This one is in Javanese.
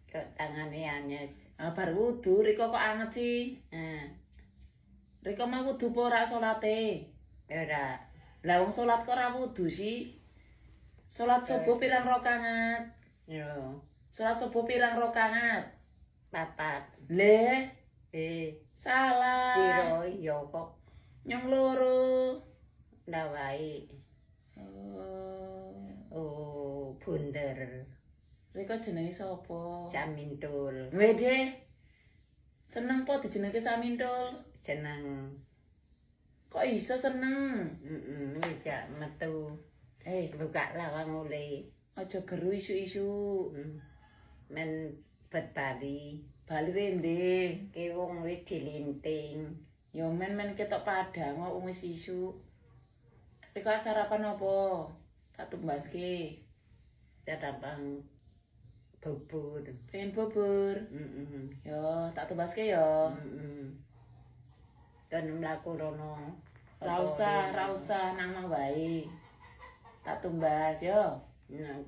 Kok tangane anyes. Bar wudu Riko kok anget sih? Riko mah wudu apa ora salate? Ora. Lah wong salat kok ora wudu sih? Salat subuh pirang rakaat? Yo, Salat subuh pirang rakaat? 4. Le, salah. Siro yo kok Nyong loro. ndawai. Oh, bunder. Riko jenenge sapa? Samintul. Wede. Seneng po dijenenge Samintul? Seneng. Kok iso seneng? Bisa metu. Buka lawang mulai. Aja geru isu-isu. Men bet Bali. Bali rende. Ki wong wis dilinting. Ya men ketok Padang kok wis isu. Riko sarapan apa? Tak tumbaske. Sarapan bubur. Pengen bubur. Yo, tak tumbaske yo. Dan mlaku rono. Ra usah nang wae. Tak tumbas yo. Nang